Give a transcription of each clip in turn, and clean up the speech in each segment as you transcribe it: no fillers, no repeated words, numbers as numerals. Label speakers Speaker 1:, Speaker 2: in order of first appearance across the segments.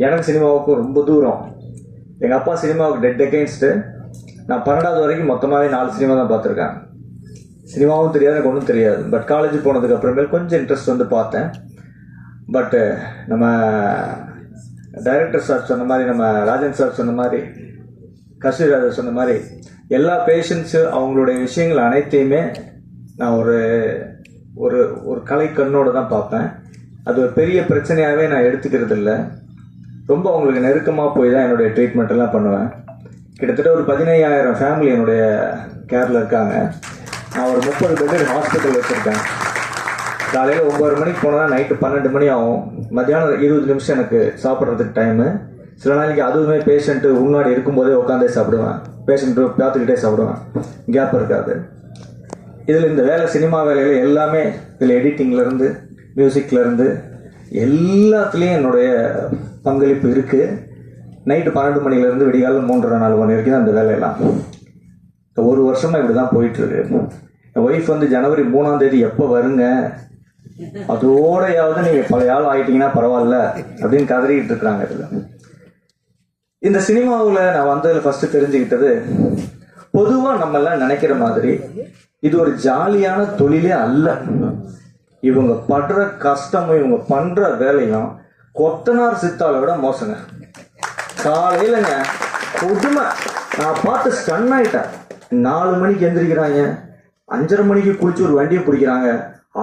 Speaker 1: எனக்கு சினிமாவுக்கும் ரொம்ப தூரம். எங்கள் அப்பா சினிமாவுக்கு டெட் அகெயின்ஸ்ட்டு. நான் 12வது வரைக்கும் மொத்தமாகவே 4 சினிமா தான் பார்த்துருக்கேன். சினிமாவும் தெரியாது, எனக்கு ஒன்றும் தெரியாது. பட் காலேஜ் போனதுக்கு அப்புறமேல் கொஞ்சம் இன்ட்ரெஸ்ட் வந்து பார்த்தேன். பட்டு நம்ம டைரக்டர் சார் சொன்ன மாதிரி, நம்ம ராஜன் சார் சொன்ன மாதிரி, கஸ்தூரி ராஜா சொன்ன மாதிரி, எல்லா பேஷண்ட்ஸு அவங்களுடைய விஷயங்கள் அனைத்தையுமே நான் ஒரு ஒரு ஒரு கலை கண்ணோடு தான் பார்ப்பேன். அது ஒரு பெரிய பிரச்சனையாகவே நான் எடுத்துக்கிறது இல்லை. ரொம்ப அவங்களுக்கு நெருக்கமாக போய் தான் என்னுடைய ட்ரீட்மெண்ட் எல்லாம் பண்ணுவேன். கிட்டத்தட்ட ஒரு 15,000 ஃபேமிலி என்னுடைய கேரில் இருக்காங்க. நான் ஒரு 30 பெட் ஹாஸ்பிட்டல் வச்சுருக்கேன். காலையில் 9 மணிக்கு போனால் நைட்டு 12 மணி ஆகும். மத்தியானம் 20 நிமிஷம் எனக்கு சாப்பிட்றதுக்கு டைமு. சில நாளைக்கு அதுவுமே பேஷண்ட்டு முன்னாடி இருக்கும்போதே உட்காந்தே சாப்பிடுவேன், பேஷண்ட்டு பார்த்துக்கிட்டே சாப்பிடுவேன், கேப் இருக்காது. இதில் இந்த வேலை, சினிமா வேலையில் எல்லாமே, இதில் எடிட்டிங்லேருந்து மியூசிக்லேருந்து எல்லாத்துலேயும் என்னுடைய பங்களிப்பு இருக்குது. நைட்டு 12 மணிலேருந்து விடிகாலம் 3:30-4 மணி வரைக்கும் தான் இந்த வேலையெல்லாம். இப்போ 1 வருஷமாக இப்படி தான் போயிட்டுருக்கு. என் ஒய்ஃப் வந்து ஜனவரி 3ஆம் தேதி எப்போ வருங்க, அதோடையாவது நீங்கள் பழைய ஆள் ஆகிட்டீங்கன்னா பரவாயில்ல அப்படின்னு கதறிக்கிட்டு இருக்கிறாங்க. இதில் இந்த சினிமாவில் நான் வந்ததில் ஃபஸ்ட்டு தெரிஞ்சுக்கிட்டது, பொதுவாக நம்மெல்லாம் நினைக்கிற மாதிரி இது ஒரு ஜாலியான தொழிலே அல்ல. இவங்க படுற கஷ்டமும் இவங்க பண்ணுற வேலையும் கொத்தனார் சித்தாலை விட மோசங்க. காலையிலங்க கொடுமை. நான் பார்த்து ஸ்டன் ஆகிட்டேன். 4 மணிக்கு எந்திரிக்கிறாங்க, 5:30 மணிக்கு குளிச்சு ஒரு வண்டியை பிடிக்கிறாங்க,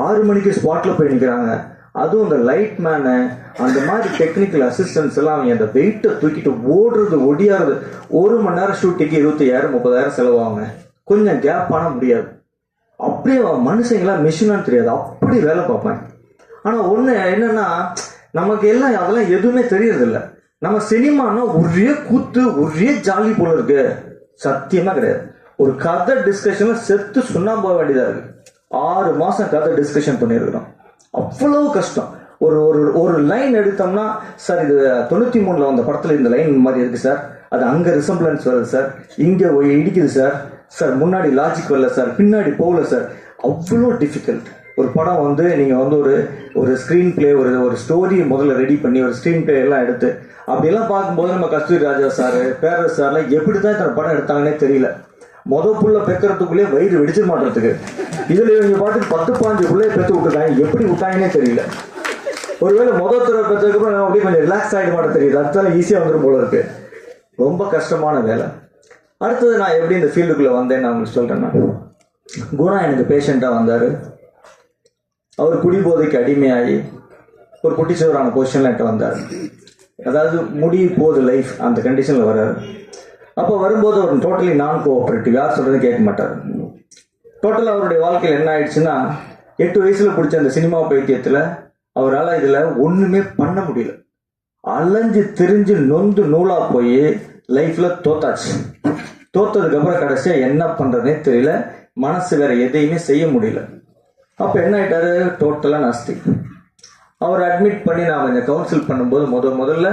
Speaker 1: 6 மணிக்கு ஸ்பாட்டில் போய் நிற்கிறாங்க. அதுவும் அந்த லைட் மேனு, அந்த மாதிரி டெக்னிக்கல் அசிஸ்டன்ஸ் எல்லாம் அவங்க அந்த வெயிட்டை தூக்கிட்டு ஓடுறது ஒடியாறது. 1 மணி நேரம் ஷூட்டிங்கு 25,000-30,000 செலவாகுங்க. கொஞ்சம் கேப் பண்ண முடியாது. அப்படியே மனுஷங்களாம் மிஷினான்னு தெரியாது, அப்படி வேலை பார்ப்பேன். ஆனால் ஒன்று என்னன்னா, நமக்கு எல்லாம் அதெல்லாம் எதுவுமே தெரியறதில்ல. நம்ம சினிமானா ஒரே கூத்து, ஒரே ஜாலி போல இருக்கு. சத்தியமாக கிடையாது. ஒரு கதை டிஸ்கஷன்ல செத்து சுண்ணாம்பு போக வேண்டியதாக இருக்கு. 6 மாதம் கதை டிஸ்கஷன் பண்ணியிருக்கிறோம். அவ்வளவு கஷ்டம். ஒரு லைன் எடுத்தோம்னா, சார் இது 93ல் வந்த படத்தில் இந்த லைன் மாதிரி இருக்கு சார், அது அங்கே ரிசம்பிளன்ஸ் வருது சார், இங்கே இடிக்குது சார், சார் முன்னாடி லாஜிக் வரல சார், பின்னாடி போகல சார். அவ்வளோ டிஃபிகல்ட். ஒரு படம் வந்து நீங்கள் வந்து ஒரு ஸ்க்ரீன் பிளே, ஒரு ஸ்டோரி முதல்ல ரெடி பண்ணி ஒரு ஸ்க்ரீன் பிளே எல்லாம் எடுத்து அப்படியெல்லாம் பார்க்கும்போது நம்ம கஸ்தூரி ராஜா சார், பேரரசு சார்லாம் எப்படி தான் இந்த படம் எடுத்தாங்கன்னே தெரியல. புள்ள பெக்கிறதுக்குள்ளேயே வயிறு வெடிச்சிட மாட்டேறதுக்கு. இதில் இவங்க பாட்டுக்கு 10-15 பிள்ளைய பெற்று விட்டுருக்காங்க. எப்படி விட்டாங்கன்னே தெரியல. ஒருவேளை துறை பெற்றதுக்கப்புறம் நான் அப்படியே கொஞ்சம் ரிலாக்ஸ் ஆகிட மாட்டேன் தெரியுது. அதுதான் ஈஸியாக வந்துடும் போல இருக்கு. ரொம்ப கஷ்டமான வேலை. அடுத்தது நான் எப்படி இந்த ஃபீல்டுக்குள்ளே வந்தேன்னு நான் உங்களுக்கு சொல்கிறேன்னா, குணா எனக்கு பேஷண்ட்டாக வந்தார். அவர் குடிபோதைக்கு அடிமையாகி ஒரு குட்டிச்சவரான பொசிஷனில் என்கிட்ட வந்தார். அதாவது முடிய போகுது லைஃப், அந்த கண்டிஷனில் வர்றாரு. அப்போ வரும்போது அவர் டோட்டலி நான் கோஆப்ரேட்டிவ், யார் சொல்கிறதும் கேட்க மாட்டார். டோட்டலாக அவருடைய வாழ்க்கையில் என்ன ஆயிடுச்சுன்னா, 8 வயசில் பிடிச்ச அந்த சினிமா பைத்தியத்தில் அவரால் இதில் ஒன்றுமே பண்ண முடியல. அலைஞ்சு திரிஞ்சு நொந்து நூலாக போய் லைஃப்பில் தோத்தாச்சு. தோத்ததுக்கப்புறம் கடைசியாக என்ன பண்ணுறதுனே தெரியல. மனசு வேற எதையுமே செய்ய முடியல. அப்போ என்ன ஆகிட்டாரு, டோட்டலாக நாஸ்தி. அவர் அட்மிட் பண்ணி நான் கொஞ்சம் கவுன்சில் பண்ணும்போது முதல்ல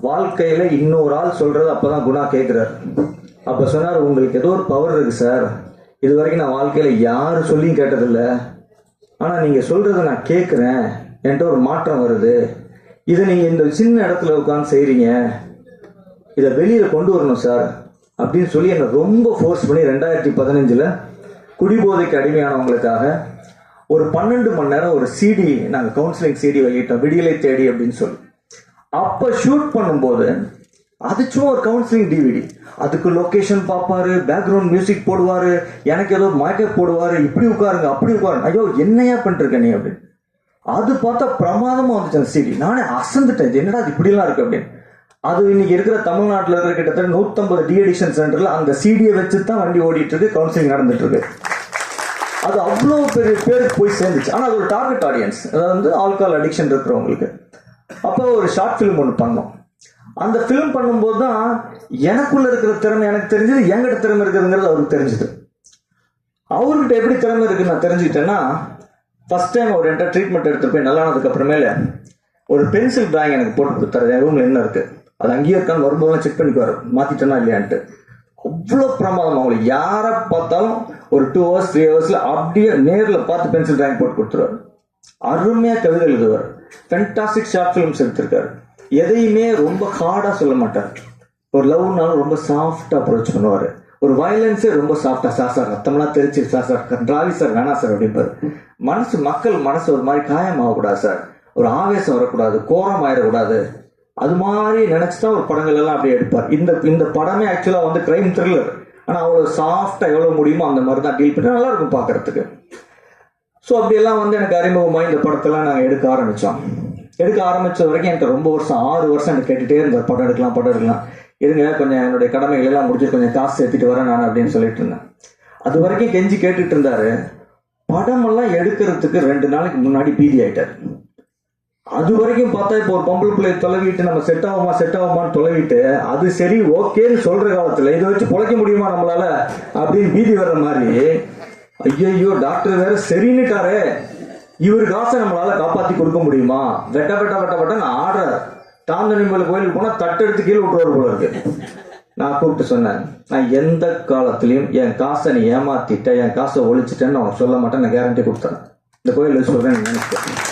Speaker 1: வாழ்க்கையில் இன்னொரு ஆள் சொல்கிறது அப்போ தான் குணா கேட்குறாரு. அப்போ சொன்னார், உங்களுக்கு ஏதோ ஒரு பவர் இருக்குது சார், இது வரைக்கும் நான் வாழ்க்கையில் யார் சொல்லியும் கேட்டதில்லை, ஆனால் நீங்கள் சொல்கிறத நான் கேட்குறேன், என்கிட்ட ஒரு மாற்றம் வருது. இதை நீங்கள் இந்த சின்ன இடத்துல உட்காந்து செய்கிறீங்க, இதை வெளியில் கொண்டு வரணும் சார் அப்படின்னு சொல்லி என்னை ரொம்ப ஃபோர்ஸ் பண்ணி 2015 குடிபோதைக்கு அடிமையானவங்களுக்காக ஒரு 12 மணி நேரம் ஒரு சிடி, நாங்கள் கவுன்சிலிங் சிடி வெளியிட்டோம், விடியலை தேடி அப்படின்னு சொல்லி. அப்போ ஷூட் பண்ணும்போது அது சும்மா ஒரு கவுன்சிலிங் டிவிடி. அதுக்கு லொக்கேஷன் பார்ப்பாரு, பேக்ரவுண்ட் மியூசிக் போடுவார், எனக்கு ஏதோ மேக்கப் போடுவார், இப்படி உட்காருங்க அப்படி உட்காருங்க, ஐயோ என்னையா பண்ணிருக்க நீ அப்படின்னு. அது பார்த்தா பிரமாதமாக வந்துச்சு அந்த சிடி. நானே அசந்துட்டேன், என்னடா அது இப்படிலாம் இருக்கு அப்படின்னு. அது இன்னைக்கு இருக்கிற தமிழ்நாட்டில் இருக்கிற கிட்டத்தட்ட 150 டிஅடிக்ஷன் சென்டரில் அந்த சிடியை வச்சு தான் வண்டி ஓடிட்டு இருக்கு, கவுன்சிலிங் நடந்துட்டு இருக்கு. அது அவ்வளோ பெரிய பேருக்கு போய் சேர்ந்துச்சு. ஆனால் அது ஒரு டார்கெட் ஆடியன்ஸ், அதாவது வந்து ஆல்கஹால் அடிக்ஷன் இருக்கிறவங்களுக்கு. அப்போ ஒரு ஷார்ட் ஃபிலிம் ஒன்று பண்ணோம். அந்த ஃபிலிம் பண்ணும்போது தான் எனக்குள்ள இருக்கிற திறமை எனக்கு தெரிஞ்சது, என்கிட்ட திறமை இருக்குதுங்கிறது அவருக்கு தெரிஞ்சுது. அவர்கிட்ட எப்படி திறமை இருக்குன்னு நான் தெரிஞ்சுக்கிட்டேன்னா, ஃபர்ஸ்ட் டைம் அவர் என்கிட்ட ட்ரீட்மெண்ட் எடுத்துட்டு போய் நல்லானதுக்கு அப்புறமேல ஒரு பென்சில் டிராயிங் எனக்கு போட்டு கொடுத்தாரு. என் ரூம்ல என்ன இருக்கு, அது அங்கேயே இருக்கான்னு வரும்போதெல்லாம் செக் பண்ணிக்குவார், மாத்திட்டேன்னா இல்லையான்ட்டு. அவ்வளோ பிரமாதம். அவங்களை யாரை பார்த்தாலும் ஒரு 2 hours 3 hours அப்படியே நேரில் பார்த்து பென்சில் டிராயிங் போட்டு கொடுத்துருவார். அருமையாக கவிதை எழுதுவார். ஃபென்டாஸ்டிக் ஷார்ட் ஃபிலிம்ஸ் எடுத்திருக்காரு. எதையுமே ரொம்ப ஹார்டா சொல்ல மாட்டார். ஒரு லவ்னாலும் ரொம்ப சாஃப்டா அப்ரோச் பண்ணுவாரு. ஒரு வயலன்ஸே ரொம்ப சாஃப்டா, சார் ரத்தம்லாம் தெரிச்சு சார் டிராவி சார் வேணாம் சார் அப்படின்பாரு. மக்கள் மனசு ஒரு மாதிரி காயம் ஆகக்கூடாது சார், ஒரு ஆவேசம் வரக்கூடாது, கோரம் ஆயிடக்கூடாது, அது மாதிரி நினைச்சுதான் ஒரு படங்கள் எல்லாம் அப்படியே எடுப்பார். இந்த படமே ஆக்சுவலா வந்து கிரைம் த்ரில்லர், ஆனா அவ்வளவு சாஃப்டா எவ்வளவு முடியுமோ அந்த மாதிரி தான் டீல் பண்ணி நல்லா இருக்கும் பாக்குறதுக்கு. ஸோ அப்படியெல்லாம் வந்து எனக்கு அறிமுகமா இந்த படத்தெல்லாம் நாங்கள் எடுக்க ஆரம்பிச்ச வரைக்கும் எனக்கு ரொம்ப வருஷம் 6 வருஷம் எனக்கு கேட்டுட்டே இருந்தார், படம் எடுக்கலாம் இருங்க, கொஞ்சம் என்னுடைய கடமைகள் எல்லாம் முடிச்சு கொஞ்சம் காசு சேர்த்துட்டு வரேன் நான் அப்படின்னு சொல்லிட்டு இருந்தேன். அது வரைக்கும் கெஞ்சி கேட்டுட்டு இருந்தாரு. படமெல்லாம் எடுக்கிறதுக்கு 2 நாளைக்கு முன்னாடி பீதி ஆயிட்டாரு. அது வரைக்கும் பார்த்தா இப்போ ஒரு பொம்பளை பிள்ளை தொலைவிட்டு நம்ம செட் ஆகுமான்னு தொலைவிட்டு அது சரி ஓகேன்னு சொல்ற காலத்துல இதை வச்சு பொழைக்க முடியுமா நம்மளால அப்படின்னு பீதி வர்ற மாதிரி, ஐயோ டாக்டர் வேற சரின்னுட்டாரே, இவரு காசை நம்மளால காப்பாத்தி கொடுக்க முடியுமா, வெட்ட ஆடுற தாந்தனிம்பல் கோயிலுக்கு போனா தட்டெடுத்து கீழே விட்டுவாரு போல இருக்கு. நான் கூப்பிட்டு சொன்னேன், நான் எந்த காலத்திலையும் என் காசை நீ ஏமாத்திட்ட, என் காசை ஒழிச்சிட்டேன்னு அவன் சொல்ல மாட்டேன், நான் கேரண்டி கொடுத்தேன். இந்த கோயில் சொல்றேன், நினைச்சேன்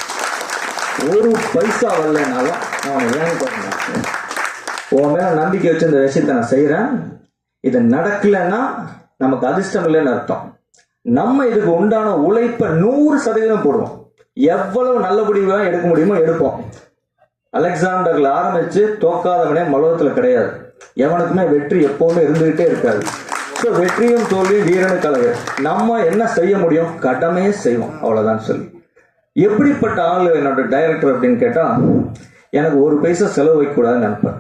Speaker 1: ஒரு பைசா வரலனாலும் அவனை ஏன் பண்ணேன், உன் மேல நம்பிக்கை வச்சு இந்த விஷயத்த நான் செய்யறேன், இது நடக்கலன்னா நமக்கு அதிர்ஷ்டம் இல்லைன்னு அர்த்தம். நம்ம இதுக்கு உண்டான உழைப்ப 100% போடுவோம், எவ்வளவு நல்லபடியா எடுக்க முடியுமோ எடுப்போம். அலெக்சாண்டர்ல ஆரம்பிச்சு தோக்காதவனே மலோகத்துல கிடையாது, எவனுக்குமே வெற்றி எப்பவுமே இருந்துகிட்டே இருக்காது. ஸோ வெற்றியும் தோல்வியும் வீரனுக்கு அழகு. நம்ம என்ன செய்ய முடியும், கடமையே செய்வோம், அவ்வளவுதான் சொல்லி. எப்படிப்பட்ட ஆள் என்னோட டைரக்டர் அப்படின்னு கேட்டா, எனக்கு ஒரு பைசா செலவு வைக்க கூடாதுன்னு நினைப்பேன்.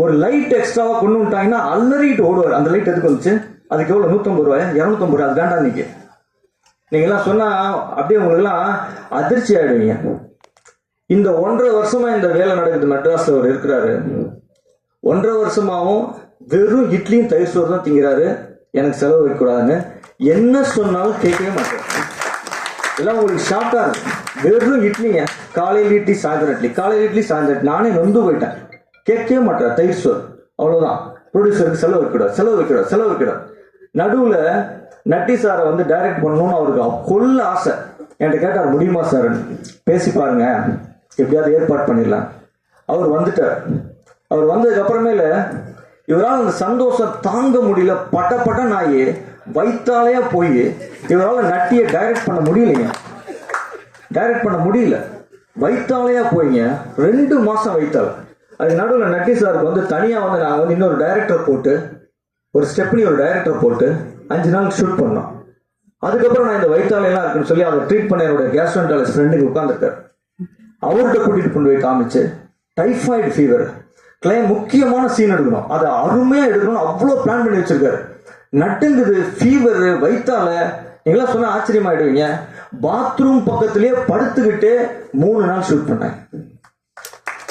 Speaker 1: ஒரு லைட் எக்ஸ்ட்ராவா கொண்டு விட்டாங்கன்னா அல்லறிட்டு ஓடுவார். அந்த லைட் எதுக்கு வந்துச்சு, அதுக்கு எவ்வளவு 150 ரூபாய் 250 ரூபாய், அது வேண்டாம். நீங்க எல்லாம் சொன்னா அப்படியே உங்களுக்கு எல்லாம் அதிர்ச்சி ஆயிடுவீங்க. இந்த 1.5 வருஷமா இந்த வேலை நடக்குது. மெட்ராஸ்ல அவர் இருக்கிறாரு, 1.5 வருஷமாவும் வெறும் இட்லியும் தயிர் சோறு தான் திங்கிறாரு. எனக்கு செலவு வைக்க கூடாதுன்னு என்ன சொன்னாலும் கேட்கவே மாட்டேன். எல்லாம் உங்களுக்கு ஷாக்கா இருக்கு. வெறும் இட்லிங்க, காலையில் இட்லி சாயந்தரம் இட்லி, காலையில் இட்லி சாயந்தரம். நானே நொந்து போயிட்டேன், கேட்கவே மாட்டேன். தயிர் சோறு அவ்வளவுதான். ப்ரொடியூசருக்கு செலவு வைக்கூடாது. நடுவுல நட்டி சாரை வந்து டைரக்ட் பண்ணணும்னு அவருக்கு கொள்ள ஆசை. என்கிட்ட கேட்டார், முடியுமா சார், பேசி பாருங்க, எப்படியாவது ஏற்பாடு பண்ணிடலாம். அவர் வந்துட்டார். அவர் வந்ததுக்கு அப்புறமேல இவரால் அந்த சந்தோஷம் தாங்க முடியல. பட்ட நாயே வைத்தாலையா போய் இவரால் நட்டியை டைரக்ட் பண்ண முடியல. வைத்தாலையா போய்ங்க 2 மாசம் வைத்தாள். அதுக்கு நடுவில் நட்டி சாருக்கு வந்து தனியா வந்து நாங்கள் வந்து இன்னொரு டைரக்டர் போட்டு, ஒரு ஸ்டெப்னி ஒரு டைரக்டர் போட்டு 5 நாள் ஷூட் பண்ணோம். அதுக்கப்புறம் நான் இந்த வைத்தாலையெல்லாம் இருக்குன்னு சொல்லி அதை ட்ரீட் பண்ண என்னோட கேஸ்ட்ரோன்டாலஜிஸ்ட் ஃப்ரெண்டுக்கு உட்காந்துருக்காரு. அவர்கிட்ட கூட்டிட்டு கொண்டு போய் காமிச்சு, டைஃபாய்டு ஃபீவர் முக்கியமான சீன் எடுக்கணும், அதை அருமையா எடுக்கணும், அவ்வளோ பிளான் பண்ணி வச்சிருக்காரு. நட்டுங்குது, ஃபீவர், வைத்தால, நீங்களாம் சொன்னா ஆச்சரியமாயிடுவீங்க. பாத்ரூம் பக்கத்திலேயே படுத்துக்கிட்டு 3 நாள் ஷூட் பண்ணேன்.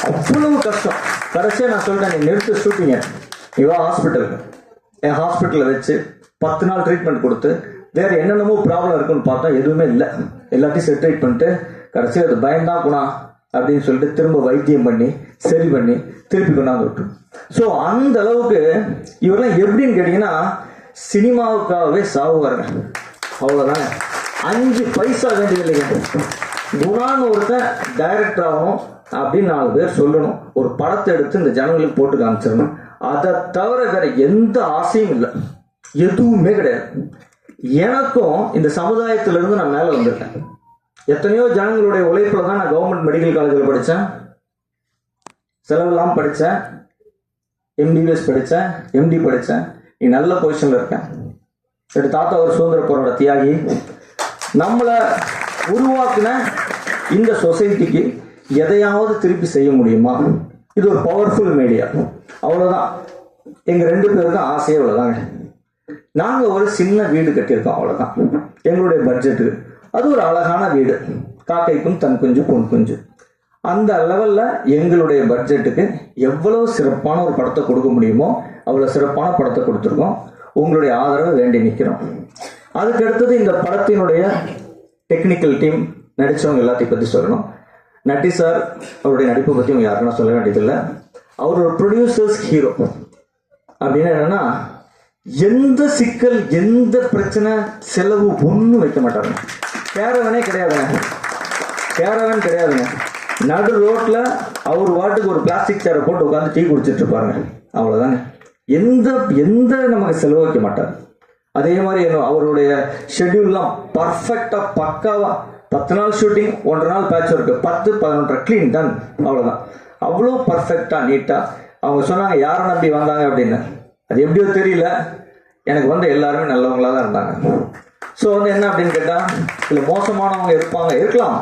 Speaker 1: அவ்வளவு கஷ்டம். கடைசியா நான் சொல்றேன், நீ நிறுத்த ஷூட்டிங்க, இவா ஹாஸ்பிட்டலுக்கு, என் ஹாஸ்பிட்டலில் வச்சு 10 நாள் ட்ரீட்மெண்ட் கொடுத்து வேற என்னென்னமோ ப்ராப்ளம் இருக்குன்னு பார்த்தா எதுவுமே இல்லை. எல்லாத்தையும் செட்ரேட் பண்ணிட்டு கடைசியில் அது பயம்தான் குணா அப்படின்னு சொல்லிட்டு திரும்ப வைத்தியம் பண்ணி சரி பண்ணி திருப்பி கொண்டாந்து விட்டு. ஸோ அந்த அளவுக்கு இவரெல்லாம் எப்படின்னு கேட்டீங்கன்னா சினிமாவுக்காகவே சாவுவாருங்க, அவ்வளோதாங்க. 5 பைசா வேண்டியதில்லைங்க. குணான்னு ஒருத்தன் டைரக்டர் ஆகணும் அப்படின்னு 4 பேர் சொல்லணும், ஒரு படத்தை எடுத்து இந்த ஜனங்களுக்கு போட்டு காமிச்சிடணும். அதை தவிர வேற எந்த ஆசையும் இல்லை, எதுவுமே கிடையாது. எனக்கும் இந்த சமுதாயத்திலிருந்து நான் மேலே வந்திருக்கேன். எத்தனையோ ஜனங்களுடைய உழைப்புல தான் நான் கவர்மெண்ட் மெடிக்கல் காலேஜில் படித்தேன், செலவெல்லாம் படித்தேன், MBBS படித்தேன், MD படித்தேன். நீ நல்ல பொசிஷன்ல இருக்கேன். என் தாத்தா ஒரு சுதந்திர போராட்ட தியாகி. நம்மளை உருவாக்குன இந்த சொசைட்டிக்கு எதையாவது திருப்பி செய்ய முடியுமா? இது ஒரு பவர்ஃபுல் மீடியா, அவ்வளவுதான். எங்க 2 பேருக்கும் ஆசையே அவ்வளவுதாங்க. நாங்க ஒரு சின்ன வீடு கட்டியிருக்கோம், அவ்வளவுதான் எங்களுடைய பட்ஜெட்டுக்கு. அது ஒரு அழகான வீடு, காக்கைக்கும் தன் குஞ்சு பொன் குஞ்சு. அந்த லெவல்ல எங்களுடைய பட்ஜெட்டுக்கு எவ்வளவு சிறப்பான ஒரு படத்தை கொடுக்க முடியுமோ அவ்வளவு சிறப்பான படத்தை கொடுத்துருக்கோம். உங்களுடைய ஆதரவை வேண்டி நிற்கிறோம். அதுக்கு அடுத்தது இந்த படத்தினுடைய டெக்னிக்கல் டீம், நடிச்சவங்க எல்லாத்தையும் பத்தி சொல்லணும். நட்டி சார் அவருடைய நடிப்பை பத்தி அவங்க யாருன்னா சொல்ல வேண்டியதில்லை. அவர் ஒரு ப்ரொடியூசர்ஸ் ஹீரோ. அப்படின்னா என்னன்னா, எந்த சிக்கல் எந்த பிரச்சனை செலவு ஒன்றும் வைக்க மாட்டாருங்க. கேரவனே கிடையாதுங்க. நடு ரோட்ல அவர் வாட்டுக்கு ஒரு பிளாஸ்டிக் சேரை போட்டு உட்காந்து டீ குடிச்சிட்டு இருப்பாருங்க. அவ்வளவுதாங்க. எந்த எந்த நமக்கு செலவு வைக்க மாட்டார். அதே மாதிரி அவருடைய ஷெட்யூல்லாம் பர்ஃபெக்டா பக்காவா 10 நாள் ஷூட்டிங், 1.5 நாள் பேட்ச் ஒர்க், 10-11 கிளீன் டன், அவ்வளவுதான். அவ்வளோ பர்ஃபெக்டா நீட்டா. அவங்க சொன்னாங்க யாரை நம்பி வந்தாங்க அப்படின்னு. அது எப்படியோ தெரியல, எனக்கு வந்து எல்லாருமே நல்லவங்களா தான் இருந்தாங்க. ஸோ வந்து என்ன அப்படின்னு கேட்டா, இதுல மோசமானவங்க இருக்கலாம்,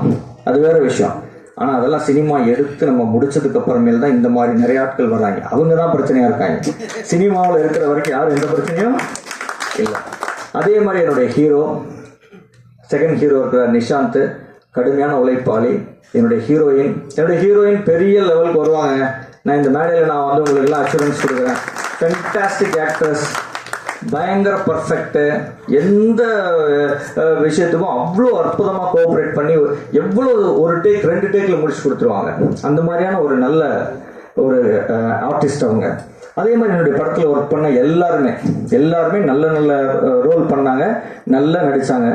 Speaker 1: அது வேற விஷயம். ஆனா அதெல்லாம் சினிமா எடுத்து நம்ம முடிச்சதுக்கு அப்புறமேல் தான் இந்த மாதிரி நிறைய ஆட்கள் வர்றாங்க. அவங்க தான் பிரச்சனையா இருக்காங்க. சினிமாவில் இருக்கிற வரைக்கும் யாரும் எந்த பிரச்சனையும் இல்லை. அதே மாதிரி என்னுடைய ஹீரோ, செகண்ட் ஹீரோ இருக்கிற நிஷாந்த், கடுமையான உழைப்பாளி. என்னுடைய ஹீரோயின் பெரிய லெவலுக்கு வருவாங்க. நான் இந்த மேடையில் நான் வந்து உங்களுக்கு எல்லாம் அஷூரன்ஸ் கொடுக்குறேன். ஃபென்டாஸ்டிக் ஆக்ட்ரஸ், பயங்கர பர்ஃபெக்ட். எந்த விஷயத்துக்கும் அவ்வளோ அற்புதமாக கோஆப்ரேட் பண்ணி எவ்வளோ ஒரு டேக் 2 டேக்கில் முடிச்சு கொடுத்துருவாங்க. அந்த மாதிரியான ஒரு நல்ல ஒரு ஆர்டிஸ்ட் அவங்க. அதே மாதிரி என்னுடைய படத்தில் ஒர்க் பண்ண எல்லாருமே நல்ல நல்ல ரோல் பண்ணாங்க, நல்லா நடித்தாங்க.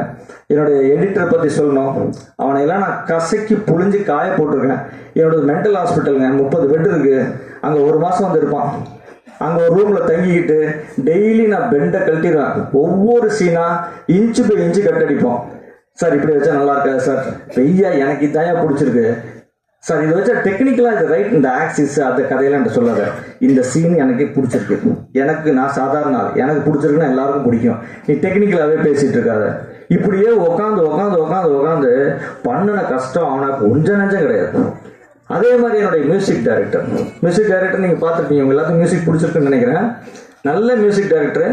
Speaker 1: என்னுடைய எடிட்டரை பற்றி சொல்லணும், அவனை எல்லாம் நான் கசக்கி புழிஞ்சு காய போட்டிருக்கேன். என்னோட மென்டல் ஹாஸ்பிட்டலுங்க, 30 பெட் இருக்கு. அங்கே 1 மாதம் வந்து இருப்பான். அங்கே ஒரு ரூமில் தங்கிக்கிட்டு டெய்லி நான் பெண்டை கழட்டிடுவேன். ஒவ்வொரு சீனா இன்ச்சு பை இன்ச்சு கட்டடிப்போம். சார் இப்படி வச்சா நல்லா இருக்காது சார், பெய்யா எனக்கு இதாயா பிடிச்சிருக்கு சார், இது வச்சா டெக்னிக்கலாக இது ரைட், இந்த ஆக்சிஸ் அந்த கதையெல்லாம் சொல்லாத, இந்த சீன் எனக்கு பிடிச்சிருக்கு, நான் சாதாரண ஆள், எனக்கு பிடிச்சிருக்குன்னா எல்லாருக்கும் பிடிக்கும், நீ டெக்னிக்கலாகவே பேசிட்டு இருக்காத. இப்படியே உட்காந்து பண்ணின கஷ்டம் அவனுக்கு கொஞ்சம் நஞ்சம் கிடையாது. அதே மாதிரி என்னுடைய மியூசிக் டைரக்டர் நீங்கள் பார்த்துருப்பீங்க, உங்க எல்லாத்துக்கும் மியூசிக் பிடிச்சிருக்குன்னு நினைக்கிறேன். நல்ல மியூசிக் டைரக்டர்.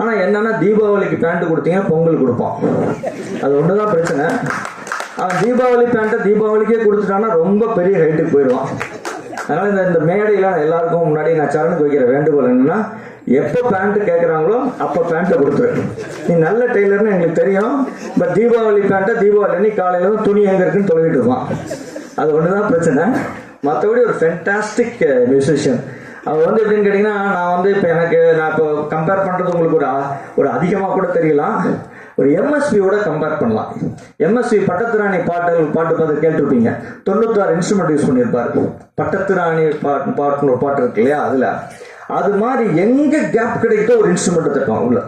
Speaker 1: ஆனால் என்னன்னா தீபாவளிக்கு பேண்ட் கொடுத்தீங்கன்னா பொங்கல் கொடுப்பான், அது ஒன்று தான் பிரச்சனை. அவன் தீபாவளி பேண்ட்டை தீபாவளிக்கே கொடுத்துட்டான்னா ரொம்ப பெரிய ஹைட்டுக்கு போயிடுவான். அதனால இந்த மேடையில எல்லாருக்கும் முன்னாடி நான் சரணுக்கு வைக்கிற வேண்டுகோள் என்னன்னா, எப்போ பேண்ட் கேட்குறாங்களோ அப்போ பேண்ட்டை கொடுத்துரு. நீ நல்ல டெய்லர்னு எங்களுக்கு தெரியும், பட் தீபாவளி பேண்ட்டை தீபாவளி அன்னைக்கு காலையில துணி எங்க இருக்குன்னு தொலைவிட்டு இருப்பான். அது ஒண்ணுதான் பிரச்சனை. மற்றபடி ஒரு ஃபென்டாஸ்டிக் மியூசிஷியன். அவர் வந்து எப்படின்னு கேட்டீங்கன்னா, நான் வந்து இப்போ கம்பேர் பண்றது உங்களுக்கு ஒரு அதிகமாக கூட தெரியலாம். ஒரு எம்எஸ்பியோட கம்பேர் பண்ணலாம். எம்எஸ்பி பட்டத்திராணி பாட்டு பார்த்து கேட்டிருப்பீங்க. 96 இன்ஸ்ட்ருமெண்ட் யூஸ் பண்ணியிருப்பாரு. பட்டத்திராணி பாட்டு ஒரு பாட்டு இருக்கு இல்லையா, அதுல அது மாதிரி எங்க கேப் கிடைக்கிட்டோ ஒரு இன்ஸ்ட்ருமெண்ட் தருவான் உள்ள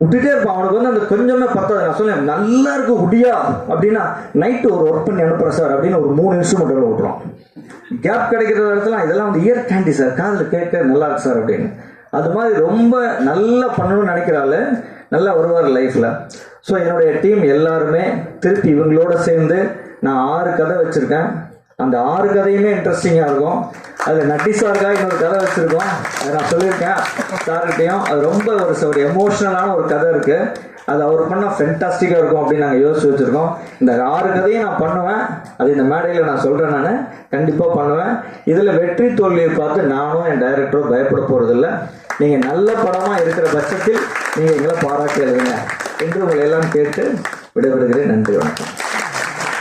Speaker 1: விட்டுட்டே இருப்பான். அவனுக்கு வந்து அந்த கொஞ்சமே பத்தாது. நான் சொல்லேன் நல்லா இருக்கு குடியா அப்படின்னா, நைட்டு ஒரு ஒர்க் பண்ணி அனுப்புறேன் சார் அப்படின்னு ஒரு 3 இன்ஸ்ட்ருமெண்ட் விட்டுருவான். கேப் கிடைக்கிற இடத்துல இதெல்லாம் வந்து இயர் கேண்டி சார், காதில் கேட்க நல்லா இருக்கு சார் அப்படின்னு. அது மாதிரி ரொம்ப நல்லா பண்ணணும்னு நினைக்கிறாள், நல்லா வருவார் லைஃப்ல. ஸோ என்னுடைய டீம் எல்லாருமே திருப்பி இவங்களோட சேர்ந்து நான் 6 கதை வச்சிருக்கேன். அந்த 6 கதையுமே இன்ட்ரெஸ்டிங்காக இருக்கும். அதில் நட்டி சாருக்காக இன்னொரு கதை வச்சிருக்கோம், அதை நான் சொல்லியிருக்கேன் சார்கிட்டையும். அது ரொம்ப ஒரு எமோஷனலான ஒரு கதை இருக்கு. அது அவர் பண்ணால் ஃபென்டாஸ்டிக்காக இருக்கும் அப்படின்னு நாங்கள் யோசிச்சு வச்சிருக்கோம். இந்த 6 கதையும் நான் பண்ணுவேன். அது இந்த மேடையில் நான் சொல்கிறேன், நான் கண்டிப்பாக பண்ணுவேன். இதில் வெற்றி தோல்வியை பார்த்து நானும் என் டைரக்டரும் பயப்பட போகிறதில்ல. நீங்கள் நல்ல படமாக இருக்கிற பட்சத்தில் நீங்கள் எங்களை பாராட்டி எழுதுங்க என்று உங்களை எல்லாம் கேட்டு விடைபெறுகிறேன். நன்றி, வணக்கம்.